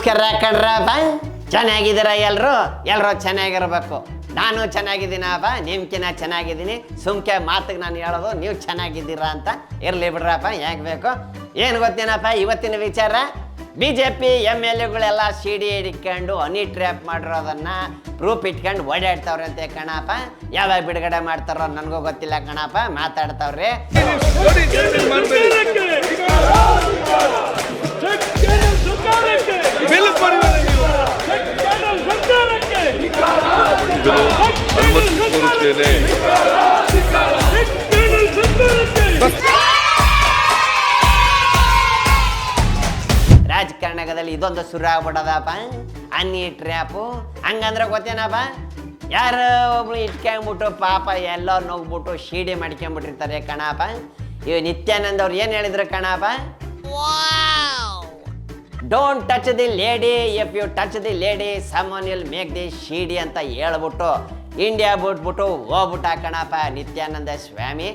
ನಮಸ್ಕಾರ ಕಣ್ರಪ್ಪ, ಚೆನ್ನಾಗಿದ್ದೀರ ಎಲ್ಲರೂ ಚೆನ್ನಾಗಿರ್ಬೇಕು. ನಾನು ಚೆನ್ನಾಗಿದ್ದೀನಪ್ಪ, ನಿಮ್ಕಿನ್ನ ಚೆನ್ನಾಗಿದ್ದೀನಿ. ಸುಮ್ಕೆ ಮಾತಿಗೆ ನಾನು ಹೇಳೋದು ನೀವು ಚೆನ್ನಾಗಿದ್ದೀರಾ ಅಂತ. ಇರಲಿ ಬಿಡ್ರಪ್ಪ, ಯಾಕೆ ಬೇಕು. ಏನು ಗೊತ್ತೇನಪ್ಪ ಇವತ್ತಿನ ವಿಚಾರ? BJP MLAಗಳೆಲ್ಲ CD ಹಿಡ್ಕೊಂಡು ಹನಿ ಟ್ರ್ಯಾಪ್ ಮಾಡಿರೋದನ್ನ ಪ್ರೂಫ್ ಇಟ್ಕೊಂಡು ಓಡಾಡ್ತಾವ್ರೆ ಅಂತೆ ಕಣಪ್ಪ. ಯಾವಾಗ ಬಿಡುಗಡೆ ಮಾಡ್ತಾರೋ ನನಗೂ ಗೊತ್ತಿಲ್ಲ ಕಣಪ್ಪ, ಮಾತಾಡ್ತಾವ್ರೆ. ರಾಜಕಾರಣದಲ್ಲಿ ಇದೊಂದು ಶುರು ಆಗ್ಬಿಡದಪ್ಪ, ಹನಿ ಟ್ರ್ಯಾಪು. ಹಂಗಂದ್ರೆ ಗೊತ್ತೇನಪ್ಪ, ಯಾರು ಒಬ್ರು ಇಟ್ಕೊಂಡ್ಬಿಟ್ಟು ಪಾಪ ಎಲ್ಲರೂ ನೋಗ್ಬಿಟ್ಟು CD ಮಾಡ್ಕೊಂಡ್ಬಿಟ್ಟಿರ್ತಾರೆ ಕಣಪ್ಪ. ಇವ್ ನಿತ್ಯಾನಂದ್ ಅವ್ರು ಏನು ಹೇಳಿದ್ರು ಕಣಪ್ಪ? Don't touch the lady, if you touch the lady someone will make the CD ಅಂತ ಹೇಳ್ಬಿಟ್ಟು ಇಂಡಿಯಾ ಬಿಟ್ಬಿಟ್ಟು ಹೋಗ್ಬಿಟ್ಟ ಕಣಪ್ಪ ನಿತ್ಯಾನಂದ ಸ್ವಾಮಿ.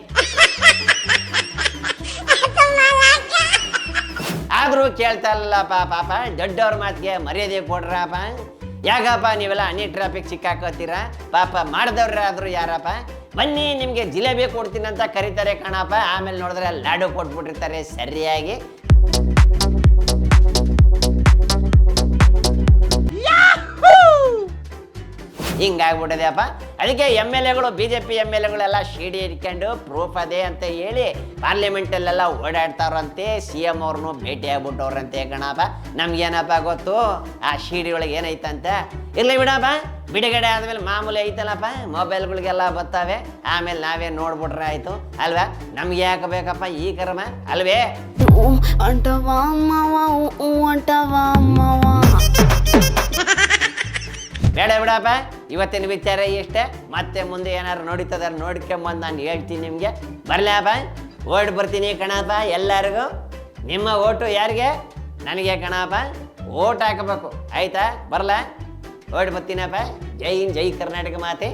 ಆದರೂ ಕೇಳ್ತಾ ಇಲ್ಲಪ್ಪ ಪಾಪ, ದೊಡ್ಡವ್ರ ಮಾತಿಗೆ ಮರ್ಯಾದೆ ಕೊಡ್ರಪ್ಪ. ಯಾಕಪ್ಪ ನೀವೆಲ್ಲ ಹನಿ ಟ್ರಾಫಿಕ್ ಸಿಕ್ಕಾಕೋತೀರಾ? ಪಾಪ ಮಾಡಿದವ್ರಾದ್ರು ಯಾರಪ್ಪ? ಬನ್ನಿ ನಿಮಗೆ ಜಿಲೇಬಿ ಕೊಡ್ತೀನಿ ಅಂತ ಕರೀತಾರೆ ಕಣಪ್ಪ, ಆಮೇಲೆ ನೋಡಿದ್ರೆ ಲಾಡು ಕೊಟ್ಬಿಟ್ಟಿರ್ತಾರೆ ಸರಿಯಾಗಿ. ಹಿಂಗಾಗ್ಬಿಟ್ಟಿದೆಯಪ್ಪ. ಅದಕ್ಕೆ MLAಗಳು BJP MLAಗಳೆಲ್ಲ CD ಇಟ್ಕೊಂಡು ಪ್ರೂಫ್ ಅದೇ ಅಂತ ಹೇಳಿ ಪಾರ್ಲಿಮೆಂಟಲ್ಲೆಲ್ಲ ಓಡಾಡ್ತಾವ್ರಂತೆ. CM ಅವ್ರನ್ನೂ ಭೇಟಿ ಆಗ್ಬಿಟ್ಟವ್ರಂತೆ ಕಣಪ್ಪ. ನಮ್ಗೇನಪ್ಪ ಗೊತ್ತು ಆ CD ಒಳಗೆ ಏನೈತಂತ. ಇರ್ಲಿ ಬಿಡಪ್ಪ, ಬಿಡುಗಡೆ ಆದ್ಮೇಲೆ ಮಾಮೂಲಿ ಐತಲ್ಲಪ್ಪ, ಮೊಬೈಲ್ಗಳಿಗೆಲ್ಲ ಬರ್ತವೆ, ಆಮೇಲೆ ನಾವೇ ನೋಡ್ಬಿಟ್ರೆ ಆಯ್ತು ಅಲ್ವಾ? ನಮ್ಗೆ ಯಾಕೆ ಬೇಕಪ್ಪ ಈ ಕರ್ಮ ಅಲ್ವೇ? ಬೇಡ ಬಿಡಪ್ಪ, ಇವತ್ತಿನ ವಿಚಾರ ಇಷ್ಟೇ. ಮತ್ತೆ ಮುಂದೆ ಏನಾರು ನೋಡಿತದ ನೋಡ್ಕೊಂಬಂದು ನಾನು ಹೇಳ್ತೀನಿ ನಿಮಗೆ. ಬರಲಪ್ಪ, ಓಟ್ ಬರ್ತೀನಿ ಕಣಪ್ಪ ಎಲ್ಲರಿಗೂ. ನಿಮ್ಮ ಓಟು ಯಾರಿಗೆ? ನನಗೆ ಕಣಪ್ಪ. ಓಟ್ ಹಾಕಬೇಕು ಆಯ್ತಾ? ಬರಲ, ಓಟ್ ಬರ್ತೀನಪ್ಪ. ಜೈ ಹಿಂದ್, ಜೈ ಕರ್ನಾಟಕ ಮಾತೆ.